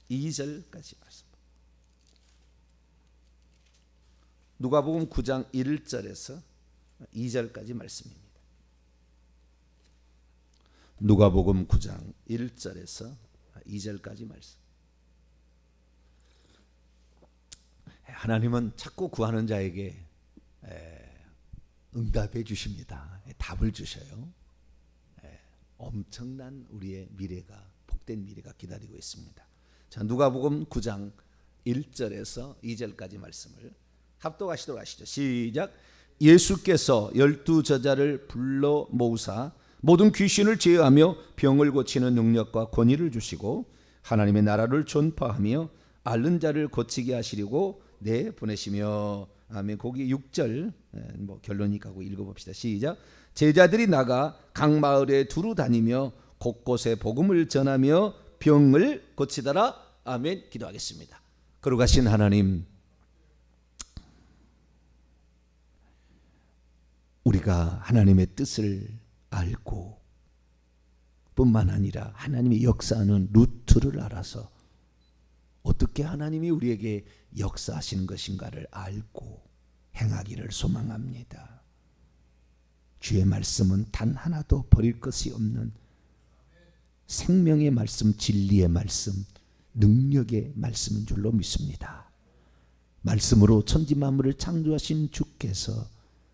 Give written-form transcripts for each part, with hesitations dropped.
2절까지 말씀. 누가복음 9장 1절에서 2절까지 말씀입니다. 누가복음 9장 1절에서 2절까지 말씀. 하나님은 자꾸 구하는 자에게 응답해 주십니다. 답을 주셔요. 엄청난 우리의 미래가, 복된 미래가 기다리고 있습니다. 자, 누가복음 9장 1절에서 2절까지 말씀을 합독하시도록 하시죠. 시작. 예수께서 12 제자를 불러 모으사 모든 귀신을 제어하며 병을 고치는 능력과 권위를 주시고 하나님의 나라를 전파하며 앓는 자를 고치게 하시려고 내보내시며. 아멘. 거기 6절 결론이니까 읽어봅시다. 시작. 제자들이 나가 각 마을에 두루 다니며 곳곳에 복음을 전하며 병을 고치더라. 아멘. 기도하겠습니다. 거룩하신 하나님, 우리가 하나님의 뜻을 알고 뿐만 아니라 하나님이 역사하는 루트를 알아서 어떻게 하나님이 우리에게 역사하시는 것인가를 알고 행하기를 소망합니다. 주의 말씀은 단 하나도 버릴 것이 없는 생명의 말씀, 진리의 말씀, 능력의 말씀인 줄로 믿습니다. 말씀으로 천지 만물을 창조하신 주께서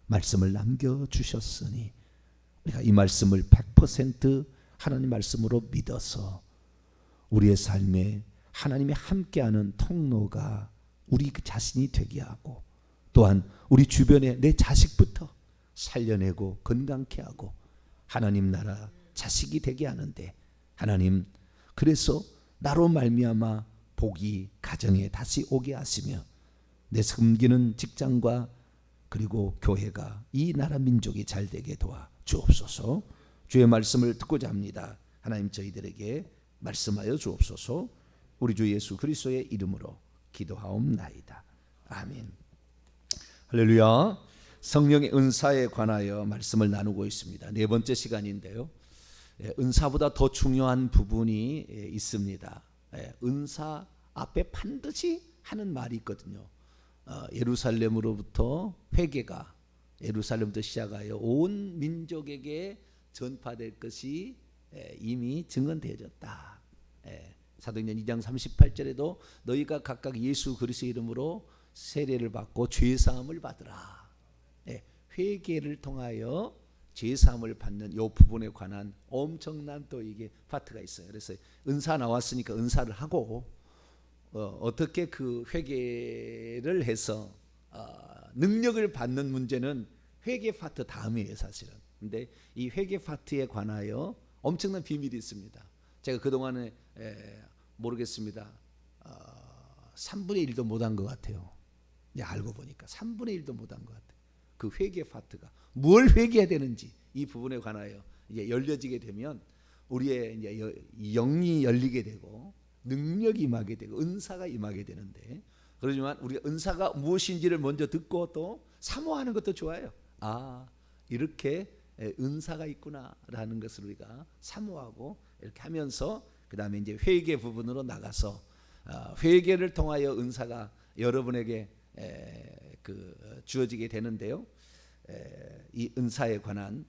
말씀을 남겨주셨으니 우리가 이 말씀을 100% 하나님 말씀으로 믿어서 우리의 삶에 하나님이 함께하는 통로가 우리 자신이 되게 하고 또한 우리 주변에 내 자식부터 살려내고 건강케 하고 하나님 나라 자식이 되게 하는데 하나님, 그래서 나로 말미암아 복이 가정에 다시 오게 하시며 내 섬기는 직장과 그리고 교회가 이 나라 민족이 잘 되게 도와 주옵소서. 주의 말씀을 듣고자 합니다. 하나님, 저희들에게 말씀하여 주옵소서. 우리 주 예수 그리스도의 이름으로 기도하옵나이다. 아멘. 할렐루야. 성령의 은사에 관하여 말씀을 나누고 있습니다. 네 번째 시간인데요. 은사보다 더 중요한 부분이 있습니다. 은사 앞에 반드시 하는 말이 있거든요. 예루살렘으로부터 회개가 예루살렘부터 시작하여 온 민족에게 전파될 것이 이미 증언되어졌다. 사도행전 2장 38절에도 너희가 각각 예수 그리스도의 이름으로 세례를 받고 죄사함을 받으라. 회개를 통하여 죄사함을 받는 이 부분에 관한 엄청난 또 이게 파트가 있어요. 그래서 은사 나왔으니까 은사를 하고 어떻게 그 회개를 해서 능력을 받는 문제는 회개 파트 다음이에요, 사실은. 근데 이 회개 파트에 관하여 엄청난 비밀이 있습니다. 제가 그동안에 모르겠습니다. 3분의 1도 못한 것 같아요. 이제 알고 보니까 3분의 1도 못한 것 같아요. 그 회개 파트가 뭘 회개해야 되는지 이 부분에 관하여 이제 열려지게 되면 우리의 이제 영이 열리게 되고 능력이 임하게 되고 은사가 임하게 되는데, 그러지만 우리가 은사가 무엇인지를 먼저 듣고 또 사모하는 것도 좋아요. 아, 이렇게 은사가 있구나라는 것을 우리가 사모하고 이렇게 하면서 그 다음에 이제 회개 부분으로 나가서 회개를 통하여 은사가 여러분에게 주어지게 되는데요. 이 은사에 관한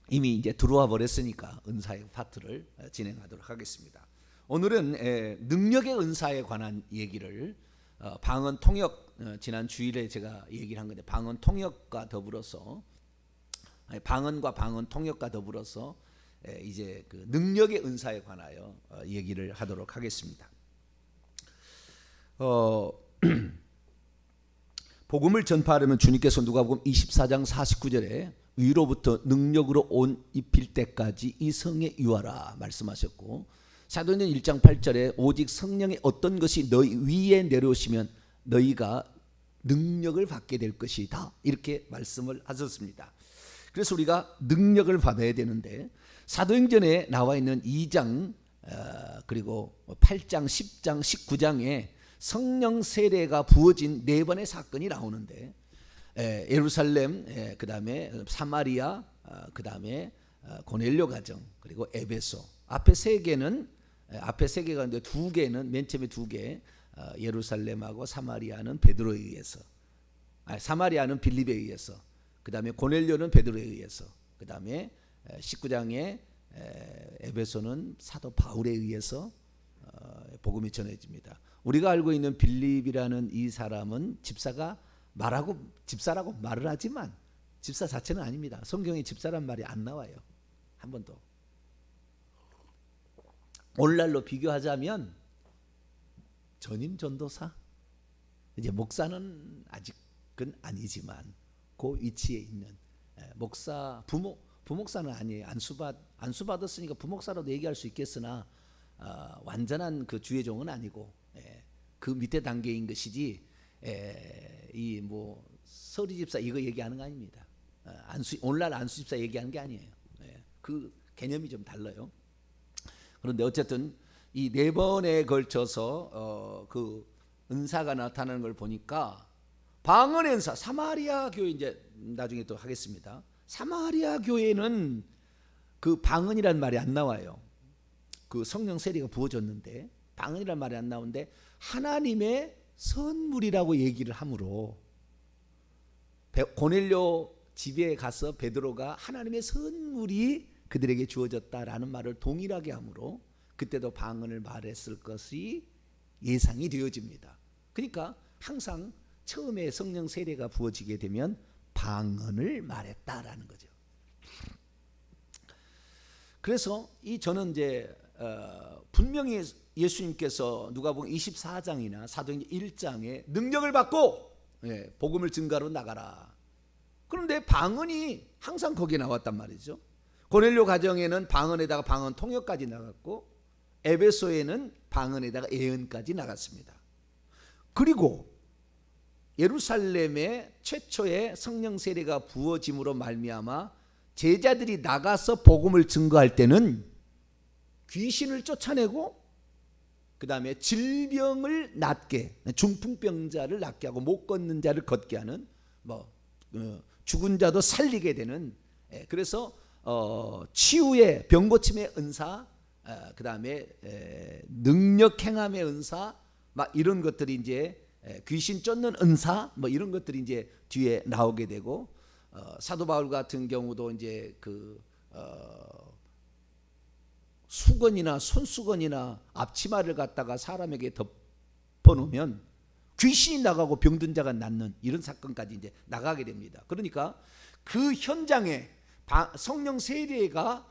이미 이제 들어와 버렸으니까 은사의 파트를 진행하도록 하겠습니다. 오늘은 능력의 은사에 관한 얘기를 방언 통역, 지난 주일에 제가 얘기를 한 건데 방언 통역과 더불어서 방언과 방언 통역과 더불어서 이제 그 능력의 은사에 관하여 얘기를 하도록 하겠습니다. 복음을 전파하려면 주님께서 누가복음 24장 49절에 위로부터 능력으로 옷 입힐 때까지 이 성에 유하라 말씀하셨고, 사도행전 1장 8절에 오직 성령의 어떤 것이 너희 위에 내려오시면 너희가 능력을 받게 될 것이다 이렇게 말씀을 하셨습니다. 그래서 우리가 능력을 받아야 되는데 사도행전에 나와 있는 2장 그리고 8장 10장 19장에 성령 세례가 부어진 네 번의 사건이 나오는데 예루살렘, 그 다음에 사마리아, 그 다음에 고넬료 가정, 그리고 에베소 앞에 세 개는 앞에 세 개가 있는데 두 개는 맨 처음에 두 개, 예루살렘하고 사마리아는 베드로에 의해서, 사마리아는 빌립에 의해서, 그 다음에 고넬료는 베드로에 의해서, 그 다음에 19장에 에베소는 사도 바울에 의해서 복음이 전해집니다. 우리가 알고 있는 빌립이라는 이 사람은 집사라고 말을 하지만 집사 자체는 아닙니다. 성경에 집사란 말이 안 나와요. 한 번도. 오늘날로 비교하자면 전임 전도사, 이제 목사는 아직은 아니지만 그 위치에 있는 목사, 부목사는 아니에요. 안수 받았으니까 부목사라도 얘기할 수 있겠으나 완전한 그 주의 종은 아니고 그 밑에 단계인 것이지, 이 뭐 서리 집사 이거 얘기하는 거 아닙니다. 오늘날 안수 집사 얘기하는 게 아니에요. 그 개념이 좀 달라요. 그런데 어쨌든 이 네 번에 걸쳐서 그 은사가 나타나는 걸 보니까 방언의 은사, 사마리아 교회 이제 나중에 또 하겠습니다. 사마리아 교회는 그 방언이란 말이 안 나와요. 그 성령 세례가 부어졌는데 방언이란 말이 안 나오는데 하나님의 선물이라고 얘기를 하므로 고넬료 집에 가서 베드로가 하나님의 선물이 그들에게 주어졌다라는 말을 동일하게 하므로 그때도 방언을 말했을 것이 예상이 되어집니다. 그러니까 항상 처음에 성령 세례가 부어지게 되면 방언을 말했다라는 거죠. 그래서 저는 이제 분명히 예수님께서 누가복음 24장이나 사도행전 1장에 능력을 받고 복음을 증가로 나가라. 그런데 방언이 항상 거기에 나왔단 말이죠. 고넬료 가정에는 방언에다가 방언 통역까지 나갔고 에베소에는 방언에다가 예언까지 나갔습니다. 그리고 예루살렘에 최초의 성령 세례가 부어짐으로 말미암아 제자들이 나가서 복음을 증거할 때는 귀신을 쫓아내고 그 다음에 질병을 낫게, 중풍병자를 낫게 하고 못 걷는 자를 걷게 하는, 죽은 자도 살리게 되는, 그래서 치유의 병고침의 은사, 그 다음에 능력 행함의 은사, 막 이런 것들이 이제 귀신 쫓는 은사, 뭐 이런 것들이 이제 뒤에 나오게 되고, 사도 바울 같은 경우도 이제 수건이나 손수건이나 앞치마를 갖다가 사람에게 덮어놓으면 귀신이 나가고 병든 자가 낫는 이런 사건까지 이제 나가게 됩니다. 그러니까 그 현장에 성령 세례가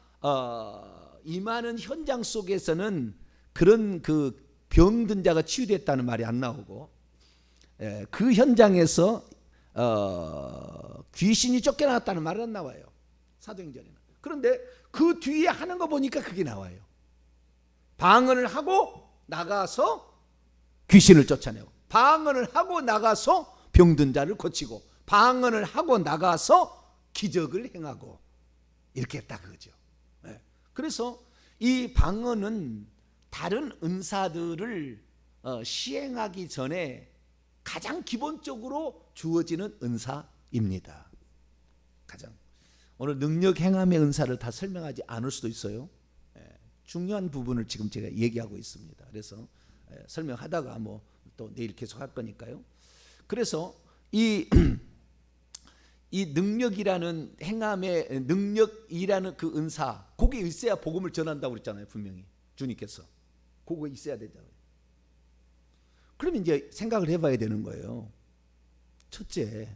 임하는 현장 속에서는 그런 그 병든 자가 치유됐다는 말이 안 나오고, 그 현장에서 귀신이 쫓겨나왔다는 말은 안 나와요. 사도행전에는. 그런데 그 뒤에 하는 거 보니까 그게 나와요. 방언을 하고 나가서 귀신을 쫓아내고, 방언을 하고 나가서 병든 자를 고치고, 방언을 하고 나가서 기적을 행하고, 이렇게 했다 그거죠. 그래서 이 방언은 다른 은사들을 시행하기 전에 가장 기본적으로 주어지는 은사입니다. 가장. 오늘 능력 행함의 은사를 다 설명하지 않을 수도 있어요. 중요한 부분을 지금 제가 얘기하고 있습니다. 그래서 설명하다가 뭐 또 내일 계속 할 거니까요. 그래서 이 능력이라는 행함의 능력이라는 그 은사, 그게 있어야 복음을 전한다고 그랬잖아요. 분명히 주님께서 그거 있어야 되잖아요. 그럼 이제 생각을 해봐야 되는 거예요. 첫째,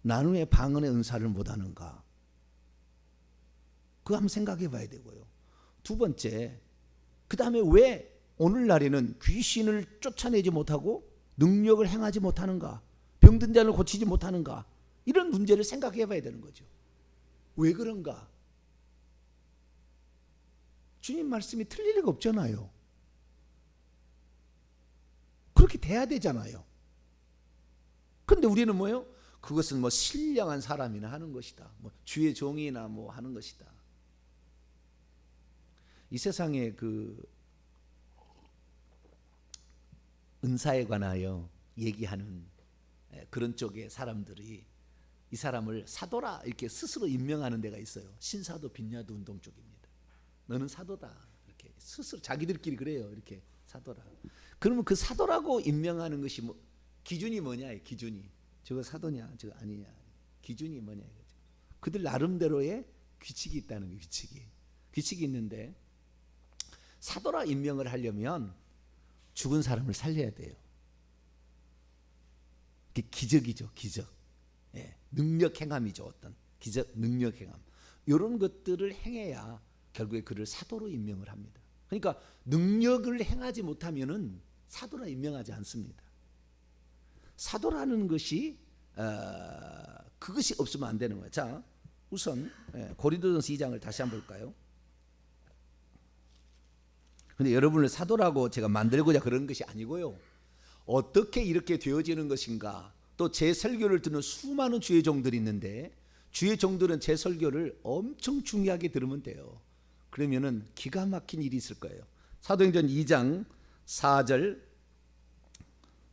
나는 왜 방언의 은사를 못하는가? 그거 한번 생각해 봐야 되고요. 두 번째, 그 다음에 왜 오늘날에는 귀신을 쫓아내지 못하고 능력을 행하지 못하는가? 병든 자를 고치지 못하는가? 이런 문제를 생각해 봐야 되는 거죠. 왜 그런가? 주님 말씀이 틀릴 리가 없잖아요. 그렇게 돼야 되잖아요. 그런데 우리는 뭐예요? 그것은 뭐 신령한 사람이나 하는 것이다. 뭐 주의 종이나 뭐 하는 것이다. 이 세상에 그 은사에 관하여 얘기하는 그런 쪽의 사람들이 이 사람을 사도라 이렇게 스스로 임명하는 데가 있어요. 신사도 빈야도 운동 쪽입니다. 너는 사도다 이렇게 스스로 자기들끼리 그래요. 이렇게 사도라. 그러면 그 사도라고 임명하는 것이 뭐 기준이 뭐냐? 기준이 저거 사도냐, 저거 아니냐? 기준이 뭐냐? 이거죠. 그들 나름대로의 규칙이 있다는 거예요. 규칙이 있는데 사도라 임명을 하려면 죽은 사람을 살려야 돼요. 그게 기적이죠, 기적. 예, 능력 행함이죠, 어떤 기적, 능력 행함. 이런 것들을 행해야 결국에 그를 사도로 임명을 합니다. 그러니까 능력을 행하지 못하면은 사도라 임명하지 않습니다. 사도라는 것이 그것이 없으면 안 되는 거예요. 자, 우선 고린도전서 2장을 다시 한번 볼까요? 근데 여러분을 사도라고 제가 만들고자 그런 것이 아니고요. 어떻게 이렇게 되어지는 것인가? 또 제 설교를 듣는 수많은 주의 종들이 있는데 주의 종들은 제 설교를 엄청 중요하게 들으면 돼요. 그러면은 기가 막힌 일이 있을 거예요. 사도행전 2장 4절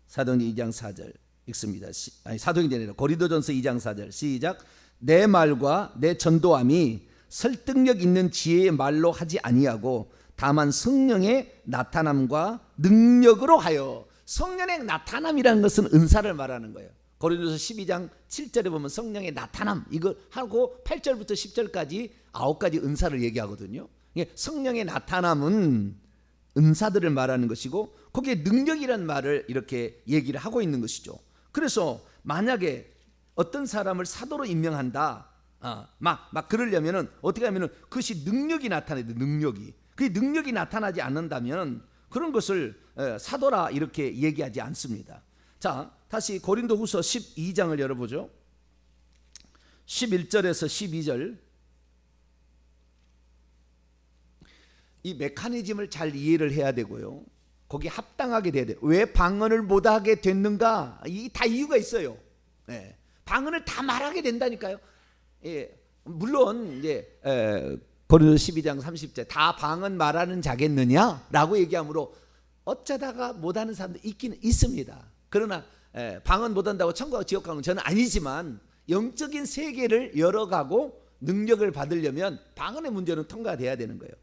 사도행전 2장 4절 읽습니다. 사도행전이 아니라 고린도전서 2장 4절 시작. 내 말과 내 전도함이 설득력 있는 지혜의 말로 하지 아니하고 다만 성령의 나타남과 능력으로 하여. 성령의 나타남이라는 것은 은사를 말하는 거예요. 고린도서 12장 7절에 보면 성령의 나타남 이거 하고 8절부터 10절까지 9가지 은사를 얘기하거든요. 성령의 나타남은 은사들을 말하는 것이고 거기에 능력이라는 말을 이렇게 얘기를 하고 있는 것이죠. 그래서 만약에 어떤 사람을 사도로 임명한다, 막 그러려면은 어떻게 하면은 그것이 능력이 나타나야 돼. 그 능력이 나타나지 않는다면 그런 것을 사도라 이렇게 얘기하지 않습니다. 자, 다시 고린도후서 12장을 열어보죠. 11절에서 12절. 이 메커니즘을 잘 이해를 해야 되고요. 거기 합당하게 돼야 돼요. 왜 방언을 못하게 됐는가? 다 이유가 있어요. 방언을 다 말하게 된다니까요. 물론 이제 고린도서 12장 30절 다 방언 말하는 자겠느냐라고 얘기하므로 어쩌다가 못하는 사람도 있기는 있습니다. 그러나 방언 못한다고 천국과 지옥 가는 저는 아니지만 영적인 세계를 열어가고 능력을 받으려면 방언의 문제는 통과돼야 되는 거예요.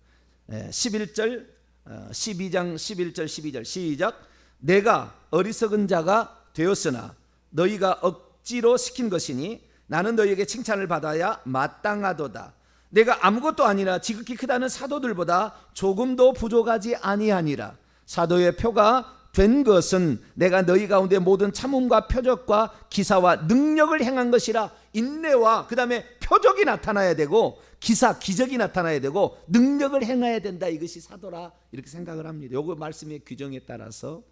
11절 12장 11절 12절 시작. 내가 어리석은 자가 되었으나 너희가 억지로 시킨 것이니 나는 너희에게 칭찬을 받아야 마땅하도다. 내가 아무것도 아니라 지극히 크다는 사도들보다 조금도 부족하지 아니하니라. 사도의 표가 된 것은 내가 너희 가운데 모든 참음과 표적과 기사와 능력을 행한 것이라. 인내와 그 다음에 표적이 나타나야 되고 기적이 나타나야 되고 능력을 행해야 된다. 이것이 사도라 이렇게 생각을 합니다. 요거 말씀의 규정에 따라서.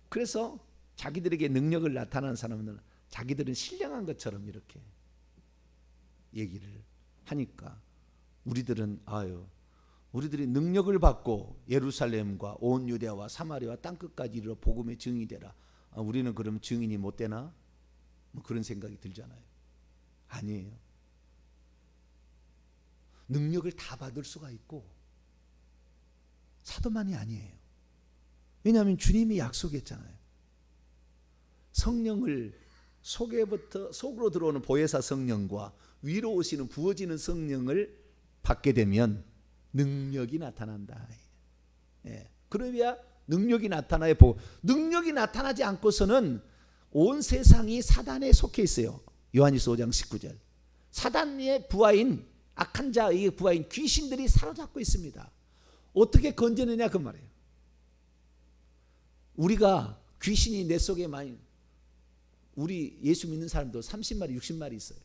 그래서 자기들에게 능력을 나타나는 사람은 자기들은 신령한 것처럼 이렇게 얘기를 하니까 우리들이 능력을 받고 예루살렘과 온 유대와 사마리아 땅끝까지 이르러 복음의 증인이 되라. 우리는 그럼 증인이 못 되나? 뭐 그런 생각이 들잖아요. 아니에요. 능력을 다 받을 수가 있고 사도만이 아니에요. 왜냐하면 주님이 약속했잖아요. 성령을 속으로 들어오는 보혜사 성령과 위로 오시는 부어지는 성령을 받게 되면 능력이 나타난다. 그래야 능력이 나타나야 보고, 능력이 나타나지 않고서는 온 세상이 사단에 속해 있어요. 요한일서 5장 19절. 사단의 부하인 악한 자의 부하인 귀신들이 사로잡고 있습니다. 어떻게 건지느냐 그 말이에요. 우리가 귀신이 내 속에 많이, 우리 예수 믿는 사람도 30마리 60마리 있어요.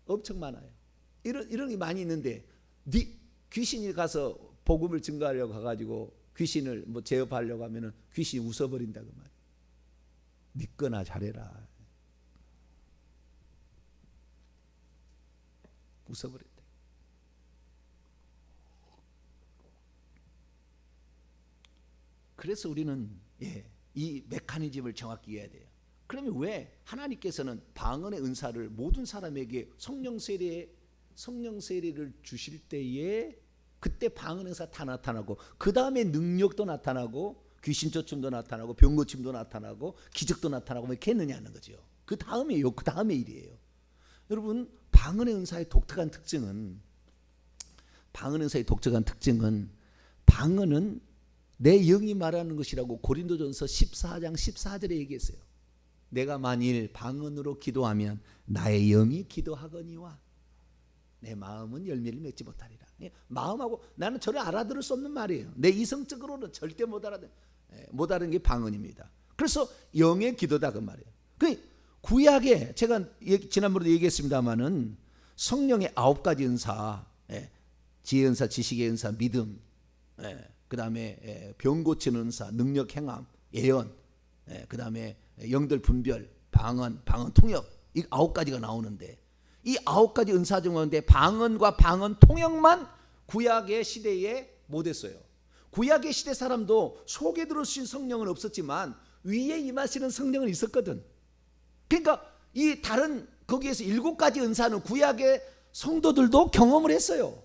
엄청 많아요. 이런 게 많이 있는데 귀신이 가서 복음을 증거하려고 가가지고 귀신을 뭐 제어하려고 하면은 귀신이 웃어버린다 그 말이에요. 믿거나 잘해라. 웃어버린다. 그래서 우리는 이 메커니즘을 정확히 이해해야 돼요. 그러면 왜 하나님께서는 방언의 은사를 모든 사람에게 성령 세례를 주실 때에 그때 방언 은사 다 나타나고 그 다음에 능력도 나타나고 귀신 쫓음도 나타나고 병 고침도 나타나고 기적도 나타나고 뭐 이렇게 했느냐는 거죠. 그 다음에 일이에요. 여러분, 방언의 은사의 독특한 특징은 방언은 내 영이 말하는 것이라고 고린도전서 14장 14절에 얘기했어요. 내가 만일 방언으로 기도하면 나의 영이 기도하거니와 내 마음은 열매를 맺지 못하리라. 마음하고 나는 저를 알아들을 수 없는 말이에요. 내 이성적으로는 절대 못 알아듣는 게 방언입니다. 그래서 영의 기도다 그 말이에요. 그 구약에 제가 지난번에도 얘기했습니다마는 성령의 9가지 은사, 지혜 은사, 지식의 은사, 믿음, 그 다음에 병 고치는 은사, 능력 행함, 예언, 그 다음에 영들 분별, 방언 통역, 이 9가지가 나오는데 이 9가지 은사 중 가운데 방언과 방언 통역만 구약의 시대에 못했어요. 구약의 시대 사람도 속에 들어오신 성령은 없었지만 위에 임하시는 성령은 있었거든. 그러니까 이 다른 거기에서 7가지 은사는 구약의 성도들도 경험을 했어요.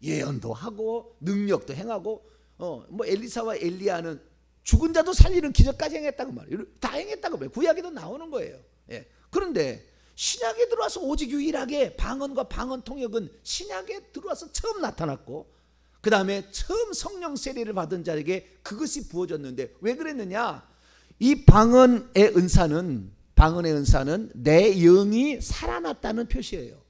예언도 하고 능력도 행하고 뭐 엘리사와 엘리야는 죽은 자도 살리는 기적까지 행했다고 말이에요. 다 행했다고 말이에요. 구약에도 나오는 거예요. 그런데 신약에 들어와서 오직 유일하게 방언과 방언 통역은 신약에 들어와서 처음 나타났고 그 다음에 처음 성령 세례를 받은 자에게 그것이 부어졌는데 왜 그랬느냐? 이 방언의 은사는 내 영이 살아났다는 표시예요.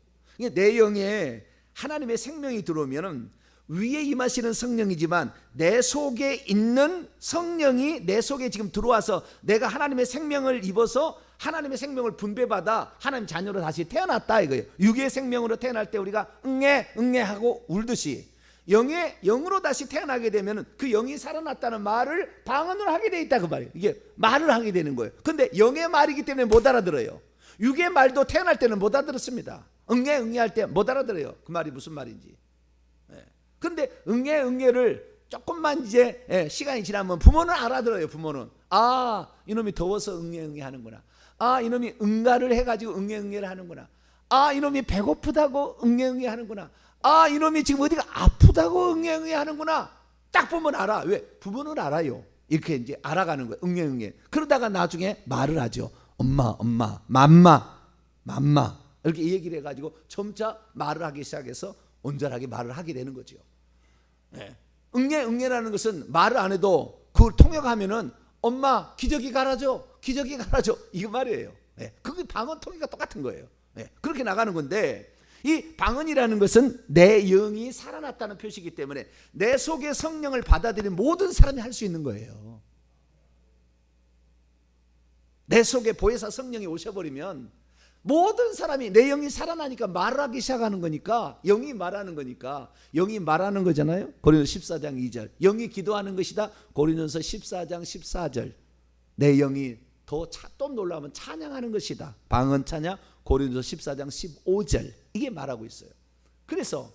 내 영에 하나님의 생명이 들어오면 위에 임하시는 성령이지만 내 속에 있는 성령이 내 속에 지금 들어와서 내가 하나님의 생명을 입어서 하나님의 생명을 분배받아 하나님 자녀로 다시 태어났다 이거예요. 육의 생명으로 태어날 때 우리가 응애 하고 울듯이 영으로 다시 태어나게 되면 그 영이 살아났다는 말을 방언으로 하게 돼 있다 그 말이에요. 이게 말을 하게 되는 거예요. 근데 영의 말이기 때문에 못 알아들어요. 육의 말도 태어날 때는 못 알아들었습니다. 응애 할 때 못 알아들어요. 그 말이 무슨 말인지. 근데 응애를 조금만 이제 시간이 지나면 부모는 알아들어요. 부모는 이놈이 더워서 응애 하는구나. 이놈이 응가를 해가지고 응애를 하는구나. 이놈이 배고프다고 응애 하는구나. 이놈이 지금 어디가 아프다고 응애 하는구나. 딱 보면 알아. 왜? 부모는 알아요. 이렇게 이제 알아가는 거예요. 응애. 그러다가 나중에 말을 하죠. 엄마, 맘마 이렇게 얘기를 해가지고 점차 말을 하기 시작해서 온전하게 말을 하게 되는 거죠. 응애라는 것은 말을 안 해도 그걸 통역하면은 엄마 기저귀 갈아줘 이거 말이에요. 그게 방언 통역과 똑같은 거예요. 그렇게 나가는 건데 이 방언이라는 것은 내 영이 살아났다는 표시이기 때문에 내 속에 성령을 받아들인 모든 사람이 할 수 있는 거예요. 내 속에 보혜사 성령이 오셔버리면 모든 사람이 내 영이 살아나니까 말을 하기 시작하는 거니까 영이 말하는 거니까 영이 말하는 거잖아요. 고린도서 14장 2절 영이 기도하는 것이다. 고린도서 14장 14절 내 영이 또 놀라면 찬양하는 것이다. 방언 찬양 고린도서 14장 15절 이게 말하고 있어요. 그래서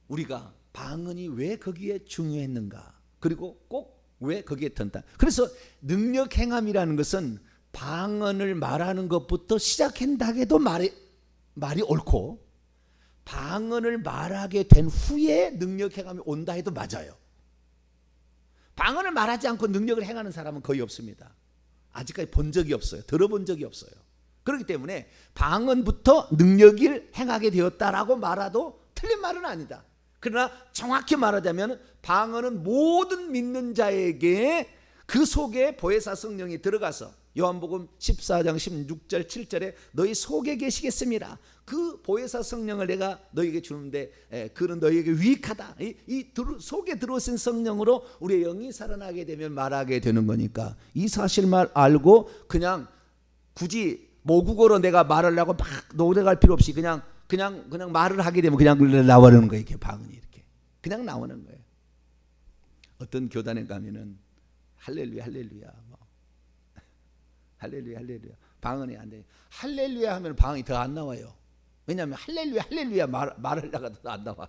우리가 방언이 왜 거기에 중요했는가 그리고 꼭 왜 거기에 든다. 그래서 능력 행함이라는 것은 방언을 말하는 것부터 시작한다해도 말이 옳고 방언을 말하게 된 후에 능력 행함이 온다 해도 맞아요. 방언을 말하지 않고 능력을 행하는 사람은 거의 없습니다. 아직까지 본 적이 없어요. 들어본 적이 없어요. 그렇기 때문에 방언부터 능력을 행하게 되었다라고 말해도 틀린 말은 아니다. 그러나 정확히 말하자면 방언은 모든 믿는 자에게 그 속에 보혜사 성령이 들어가서 요한복음 14장 16절 7절에 너희 속에 계시겠습니다. 그 보혜사 성령을 내가 너희에게 주는데 그는 너희에게 유익하다. 이 속에 들어오신 성령으로 우리의 영이 살아나게 되면 말하게 되는 거니까 이 사실만 알고 그냥 굳이 모국어로 내가 말하려고 막 노력할 필요 없이 그냥 말을 하게 되면 그냥 나오는 거예요. 이렇게 방언이 이렇게 그냥 나오는 거예요. 어떤 교단에 가면은 할렐루야 뭐. 할렐루야 방언이 안 돼. 할렐루야 하면 방언이 더 안 나와요. 왜냐하면 할렐루야 말하려고 더 안 나와.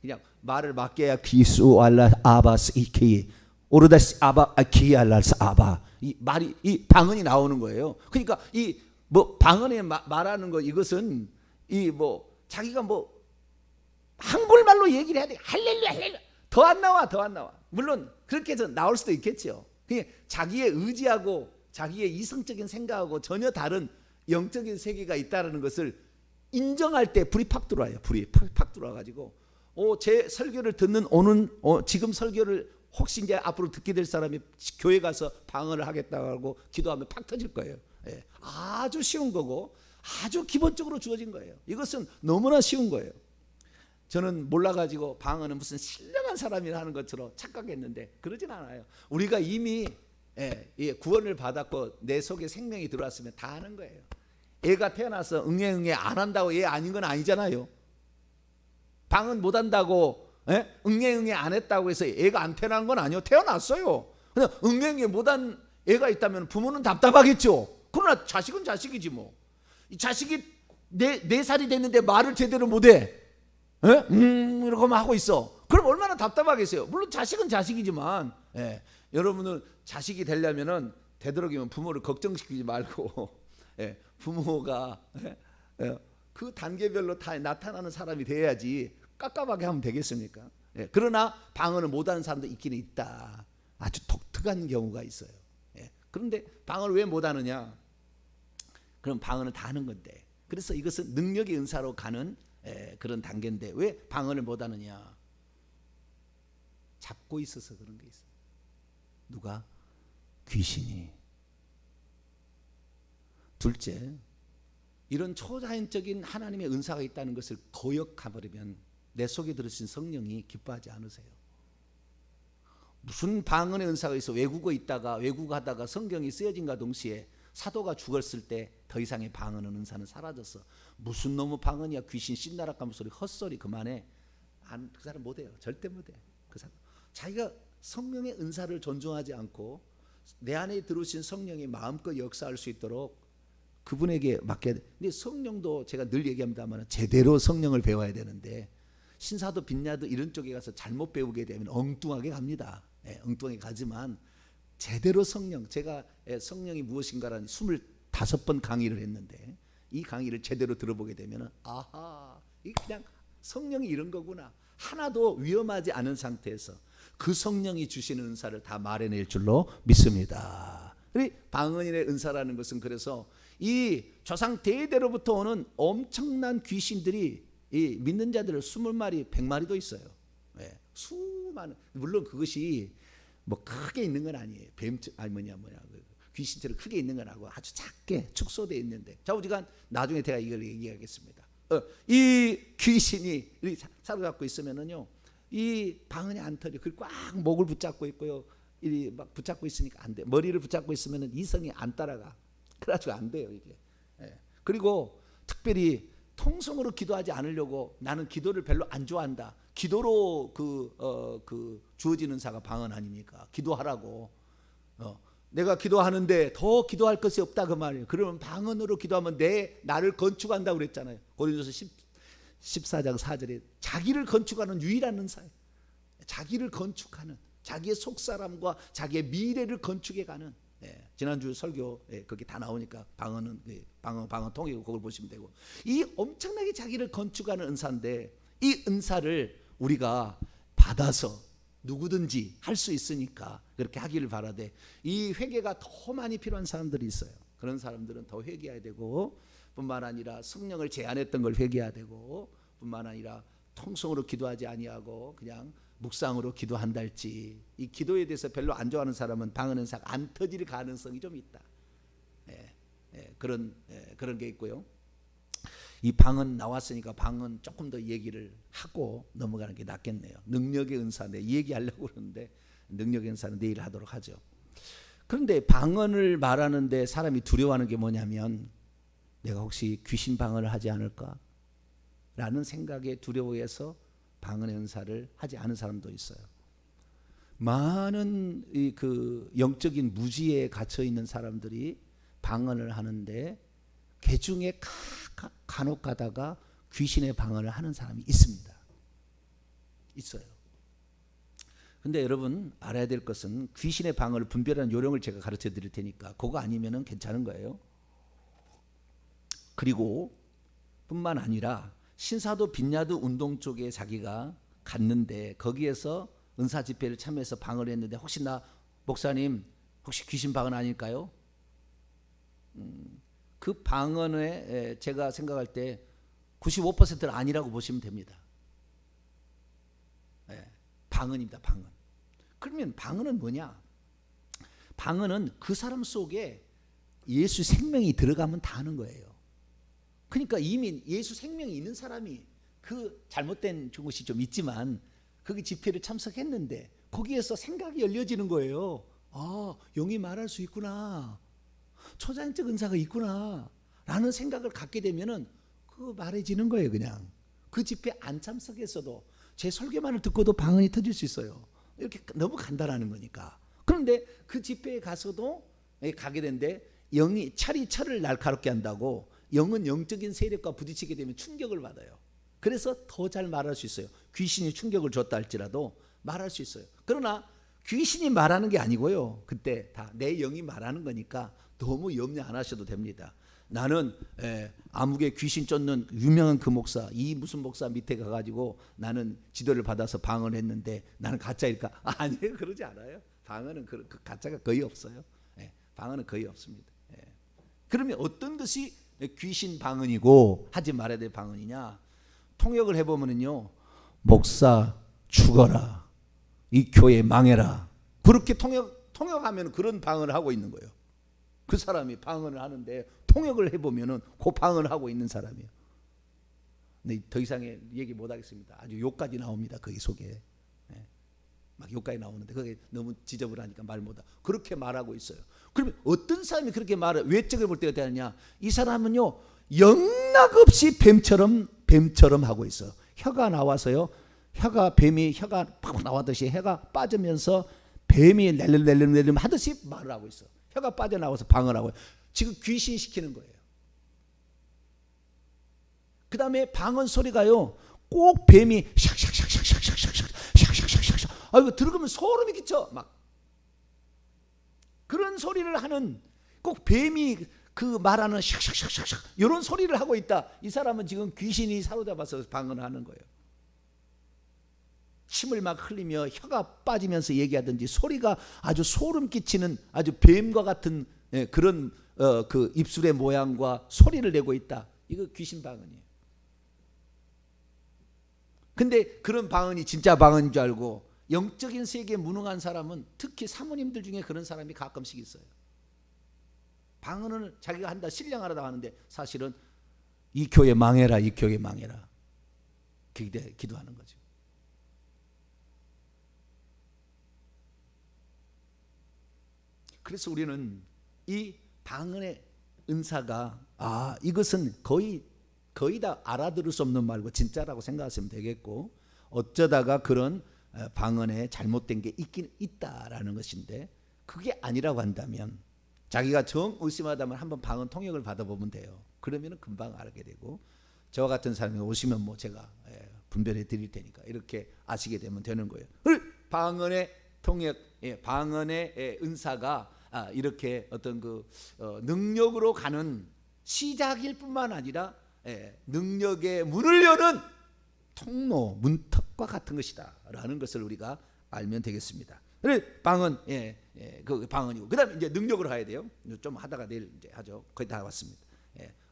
그냥 말을 맡겨야 기수 알라 아바스 이키 오르다스 아바 기 알라스 아바 이 말이 이 방언이 나오는 거예요. 그러니까 이 뭐 방언에 말하는 거 이것은 이 뭐 자기가 뭐 한글말로 얘기를 해야 돼. 할렐루야 더 안 나와. 물론 그렇게 해서 나올 수도 있겠죠. 그냥 자기의 의지하고 자기의 이성적인 생각하고 전혀 다른 영적인 세계가 있다는 것을 인정할 때 불이 팍 들어와요. 불이 팍 들어와가지고 제 설교를 듣는 지금 설교를 혹시 이제 앞으로 듣게 될 사람이 교회 가서 방언을 하겠다고 하고 기도하면 팍 터질 거예요. 예, 아주 쉬운 거고 아주 기본적으로 주어진 거예요. 이것은 너무나 쉬운 거예요. 저는 몰라가지고 방언은 무슨 신령한 사람이 하는 것처럼 착각했는데 그러진 않아요. 우리가 이미 구원을 받았고 내 속에 생명이 들어왔으면 다 하는 거예요. 애가 태어나서 응애 안 한다고 애 아닌 건 아니잖아요. 방언 못 한다고 응애 안 했다고 해서 애가 안 태어난 건 아니에요. 태어났어요. 그냥 응애 못한 애가 있다면 부모는 답답하겠죠. 그러나 자식은 자식이지 뭐. 이 자식이 네 살이 됐는데 말을 제대로 못해. 이러고만 하고 있어. 그럼 얼마나 답답하겠어요. 물론 자식은 자식이지만 여러분은 자식이 되려면은 되도록이면 부모를 걱정시키지 말고 부모가 그 단계별로 다 나타나는 사람이 돼야지 깝깝하게 하면 되겠습니까? 그러나 방언을 못하는 사람도 있기는 있다. 아주 독특한 경우가 있어요. 그런데 방언을 왜 못하느냐? 그럼 방언을 다 하는 건데. 그래서 이것은 능력의 은사로 가는 그런 단계인데 왜 방언을 못하느냐? 잡고 있어서 그런 게 있어요. 누가? 귀신이. 둘째, 이런 초자연적인 하나님의 은사가 있다는 것을 거역해버리면 내 속에 들으신 성령이 기뻐하지 않으세요. 무슨 방언의 은사가 있어 외국어 있다가 외국하다가 성경이 쓰여진과 동시에 사도가 죽었을 때 더 이상의 방언의 은사는 사라졌어. 무슨 놈의 방언이야. 귀신 신나락가는 소리 헛소리 그만해. 그 사람 못해요. 절대 못해. 그 사람 자기가 성령의 은사를 존중하지 않고 내 안에 들어오신 성령이 마음껏 역사할 수 있도록 그분에게 맡겨야 돼. 근데 성령도 제가 늘 얘기합니다만 제대로 성령을 배워야 되는데 신사도 빈야도 이런 쪽에 가서 잘못 배우게 되면 엉뚱하게 갑니다. 엉뚱하게 가지만 제대로 성령, 제가 성령이 무엇인가라는 25번 강의를 했는데 이 강의를 제대로 들어보게 되면 아하, 이 그냥 성령이 이런 거구나. 하나도 위험하지 않은 상태에서 그 성령이 주시는 은사를 다 말해낼 줄로 믿습니다. 방언의 은사라는 것은 그래서 이 조상 대대로부터 오는 엄청난 귀신들이 이 믿는 자들을 20마리, 100마리도 있어요. 수많은, 물론 그것이 뭐 크게 있는 건 아니에요. 귀신처럼 크게 있는 건 아니고 아주 작게 축소되어 있는데 좌우지간 나중에 제가 이걸 얘기하겠습니다. 이 귀신이 사로잡고 있으면은요, 이 방언이 안 터져. 그 꽉 목을 붙잡고 있고요, 이 막 붙잡고 있으니까 안 돼. 머리를 붙잡고 있으면은 이성이 안 따라가. 그래가지고 안 돼요 이게. 그리고 특별히 통성으로 기도하지 않으려고 나는 기도를 별로 안 좋아한다. 기도로 주어지는 사가 방언 아닙니까? 기도하라고. 내가 기도하는데 더 기도할 것이 없다 그 말이에요. 그러면 방언으로 기도하면 나를 건축한다고 그랬잖아요. 고린도서 14장 4절에 자기를 건축하는 유일한 은사예요. 자기를 건축하는, 자기의 속사람과 자기의 미래를 건축해 가는. 지난주 설교 거기 다 나오니까 방언은 방언 통이고 그걸 보시면 되고, 이 엄청나게 자기를 건축하는 은사인데 이 은사를 우리가 받아서 누구든지 할 수 있으니까 그렇게 하기를 바라되, 이 회개가 더 많이 필요한 사람들이 있어요. 그런 사람들은 더 회개해야 되고, 뿐만 아니라 성령을 제한했던 걸 회개해야 되고, 뿐만 아니라 통성으로 기도하지 아니하고 그냥 묵상으로 기도한달지, 이 기도에 대해서 별로 안 좋아하는 사람은 방언 은사가 안 터질 가능성이 좀 있다. 그런 게 있고요. 이 방언 나왔으니까 방언 조금 더 얘기를 하고 넘어가는 게 낫겠네요. 능력의 은사, 얘기하려고 그러는데 능력의 은사는 내일 하도록 하죠. 그런데 방언을 말하는데 사람이 두려워하는 게 뭐냐면, 내가 혹시 귀신 방언을 하지 않을까 라는 생각에 두려워해서 방언의 은사를 하지 않은 사람도 있어요. 많은 그 영적인 무지에 갇혀 있는 사람들이 방언을 하는데 그 중에 간혹 가다가 귀신의 방언을 하는 사람이 있습니다. 있어요. 근데 여러분 알아야 될 것은 귀신의 방언을 분별하는 요령을 제가 가르쳐 드릴 테니까 그거 아니면은 괜찮은 거예요. 그리고 뿐만 아니라 신사도 빈야도 운동 쪽에 자기가 갔는데 거기에서 은사 집회를 참여해서 방언을 했는데, 혹시 목사님 혹시 귀신 방언 아닐까요? 그 방언에 제가 생각할 때 95%는 아니라고 보시면 됩니다. 방언입니다. 방언. 그러면 방언은 뭐냐? 방언은 그 사람 속에 예수 생명이 들어가면 다 하는 거예요. 그러니까 이미 예수 생명이 있는 사람이 그 잘못된 것이 좀 있지만 거기 집회를 참석했는데 거기에서 생각이 열려지는 거예요. 아, 영이 말할 수 있구나. 초자연적 은사가 있구나. 라는 생각을 갖게 되면은 그거 말해지는 거예요. 그냥 그 집회 안 참석했어도 제 설교만을 듣고도 방언이 터질 수 있어요. 이렇게 너무 간단한 거니까. 그런데 그 집회에 가서도 가게 되는데 영이 철을 날카롭게 한다고 영은 영적인 세력과 부딪히게 되면 충격을 받아요. 그래서 더 잘 말할 수 있어요. 귀신이 충격을 줬다 할지라도 말할 수 있어요. 그러나 귀신이 말하는 게 아니고요. 그때 다 내 영이 말하는 거니까 너무 염려 안 하셔도 됩니다. 나는 암흑에 귀신 쫓는 유명한 그 목사, 이 무슨 목사 밑에 가가지고 나는 지도를 받아서 방언을 했는데 나는 가짜일까? 아니에요. 그러지 않아요. 방언은 그 가짜가 거의 없어요. 방언은 거의 없습니다. 그러면 어떤 것이 귀신 방언이고 하지 말아야 될 방언이냐? 통역을 해보면요, 목사 죽어라, 이 교회 망해라, 그렇게 통역하면 그런 방언을 하고 있는 거예요. 그 사람이 방언을 하는데 통역을 해보면은 그 방언을 하고 있는 사람이에요. 근데 더 이상의 얘기 못 하겠습니다. 아주 욕까지 나옵니다. 거기 속에 막 욕까지 나오는데 그게 너무 지저분하니까 말 못하. 그렇게 말하고 있어요. 그러면 어떤 사람이 그렇게 말을 외적을 볼 때가 되느냐? 이 사람은요, 영락없이 뱀처럼 하고 있어. 혀가 나와서요, 뱀이 혀가 팍 나왔듯이 혀가 빠지면서 뱀이 낼름 하듯이 말을 하고 있어. 혀가 빠져나와서 방언하고 지금 귀신시키는 거예요. 그 다음에 방언 소리가요, 꼭 뱀이 샥샥샥샥샥샥샥샥샥샥샥, 이거 들으면 소름이 끼쳐. 막 그런 소리를 하는, 꼭 뱀이 그 말하는 샥샥샥샥샥 이런 소리를 하고 있다. 이 사람은 지금 귀신이 사로잡아서 방언을 하는 거예요. 침을 막 흘리며 혀가 빠지면서 얘기하든지 소리가 아주 소름 끼치는 아주 뱀과 같은 그런 그 입술의 모양과 소리를 내고 있다. 이거 귀신 방언이에요. 근데 그런 방언이 진짜 방언인 줄 알고 영적인 세계에 무능한 사람은, 특히 사모님들 중에 그런 사람이 가끔씩 있어요. 방언을 자기가 한다, 신령하다 하는데 사실은 이 교회 망해라, 이 교회 망해라 기도하는 거죠. 그래서 우리는 이 방언의 은사가 이것은 거의 다 알아들을 수 없는 말고 진짜라고 생각하시면 되겠고, 어쩌다가 그런 방언에 잘못된 게 있긴 있다라는 것인데, 그게 아니라고 한다면 자기가 정 의심하다면 한번 방언 통역을 받아보면 돼요. 그러면 금방 알게 되고, 저와 같은 사람이 오시면 뭐 제가 분별해 드릴 테니까 이렇게 아시게 되면 되는 거예요. 방언의 통역, 방언의 은사가 이렇게 어떤 그 능력으로 가는 시작일 뿐만 아니라 능력의 문을 여는 통로, 문턱과 같은 것이다 라는 것을 우리가 알면 되겠습니다. 방언, 그 방언이고, 그 다음에 이제 능력으로 가야 돼요. 좀 하다가 내일 이제 하죠. 거의 다 왔습니다.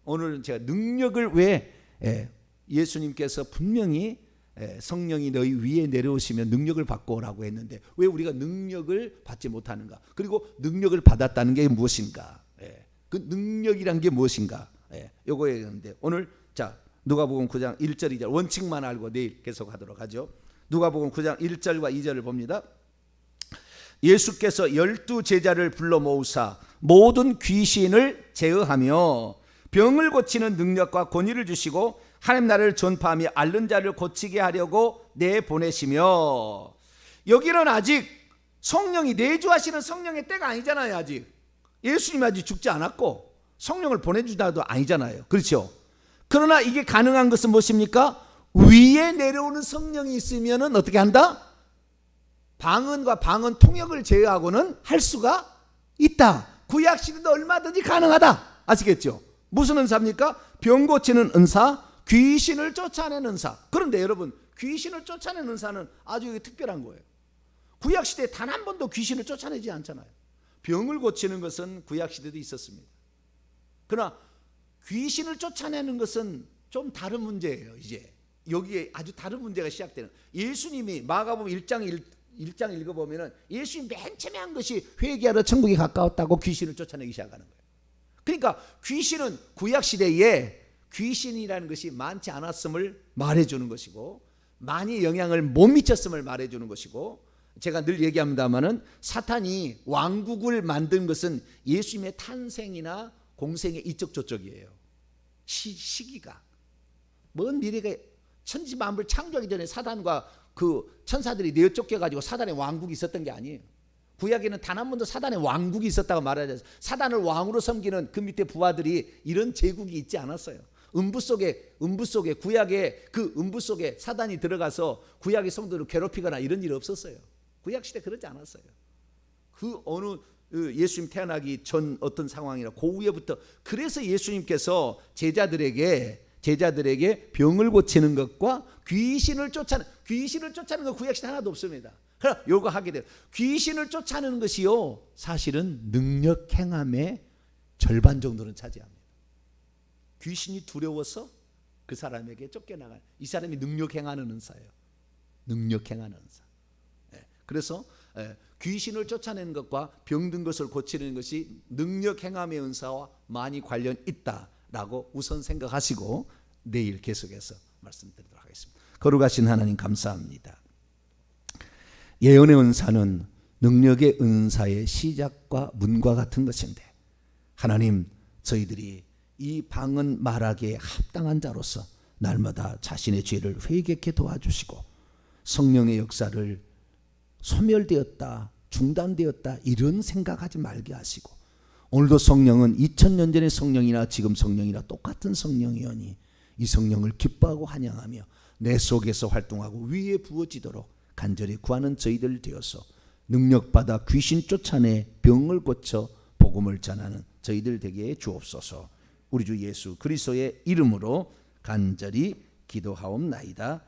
오늘은 제가 능력을 왜 예수님께서 분명히 성령이 너희 위에 내려오시면 능력을 받고 오라고 했는데 왜 우리가 능력을 받지 못하는가? 그리고 능력을 받았다는 게 무엇인가? 그 능력이란 게 무엇인가? 요거에 있는데 오늘 자 누가복음 9장 1절 2절 원칙만 알고 내일 계속하도록 하죠. 누가복음 9장 1절과 2절을 봅니다. 예수께서 12 제자를 불러 모으사 모든 귀신을 제어하며 병을 고치는 능력과 권위를 주시고 하나님 나라를 전파하며 앓는 자를 고치게 하려고 내보내시며, 여기는 아직 성령이 내주하시는 성령의 때가 아니잖아요. 아직 예수님이 아직 죽지 않았고 성령을 보내주다도 아니잖아요. 그렇죠? 그러나 이게 가능한 것은 무엇입니까? 위에 내려오는 성령이 있으면 어떻게 한다? 방언과 방언 통역을 제외하고는 할 수가 있다. 구약 시대도 얼마든지 가능하다. 아시겠죠? 무슨 은사입니까? 병 고치는 은사, 귀신을 쫓아내는 은사. 그런데 여러분, 귀신을 쫓아내는 은사는 아주 특별한 거예요. 구약 시대에 단 한 번도 귀신을 쫓아내지 않잖아요. 병을 고치는 것은 구약 시대도 있었습니다. 그러나 귀신을 쫓아내는 것은 좀 다른 문제예요. 이제 여기에 아주 다른 문제가 시작되는. 예수님이 마가복음 1장 읽어보면은 예수님 맨 처음에 한 것이 회개하러 천국이 가까웠다고 귀신을 쫓아내기 시작하는 거예요. 그러니까 귀신은 구약시대에 귀신이라는 것이 많지 않았음을 말해주는 것이고, 많이 영향을 못 미쳤음을 말해주는 것이고, 제가 늘 얘기합니다마는 사탄이 왕국을 만든 것은 예수님의 탄생이나 공생의 이적 저적이에요. 시기가 먼 미래가, 천지만물 창조하기 전에 사단과 그 천사들이 내어 쫓겨가지고 사단의 왕국이 있었던 게 아니에요. 구약에는 단 한 번도 사단의 왕국이 있었다고 말하지, 사단을 왕으로 섬기는 그 밑에 부하들이 이런 제국이 있지 않았어요. 음부 속에 구약의 그 음부 속에 사단이 들어가서 구약의 성도를 괴롭히거나 이런 일이 없었어요. 구약 시대 그러지 않았어요. 그 어느 예수님 태어나기 전 어떤 상황이나 그 후에부터. 그래서 예수님께서 제자들에게 병을 고치는 것과 귀신을 쫓아내는 거 구약 시대 하나도 없습니다. 그러나 요구하게 돼요. 귀신을 쫓아내는 것이요, 사실은 능력 행함의 절반 정도는 차지합니다. 귀신이 두려워서 그 사람에게 쫓겨나가는, 이 사람이 능력 행하는 은사예요. 능력 행하는 은사. 그래서 귀신을 쫓아내는 것과 병든 것을 고치는 것이 능력 행함의 은사와 많이 관련 있다라고 우선 생각하시고 내일 계속해서 말씀드리도록 하겠습니다. 거룩하신 하나님 감사합니다. 예언의 은사는 능력의 은사의 시작과 문과 같은 것인데, 하나님, 저희들이 이 방언 말하기에 합당한 자로서 날마다 자신의 죄를 회개케 도와주시고, 성령의 역사를 소멸되었다, 중단되었다 이런 생각하지 말게 하시고, 오늘도 성령은 2000년 전의 성령이나 지금 성령이나 똑같은 성령이오니 이 성령을 기뻐하고 환영하며 내 속에서 활동하고 위에 부어지도록 간절히 구하는 저희들 되어서 능력받아 귀신 쫓아내 병을 고쳐 복음을 전하는 저희들 되게 주옵소서. 우리 주 예수 그리스도의 이름으로 간절히 기도하옵나이다.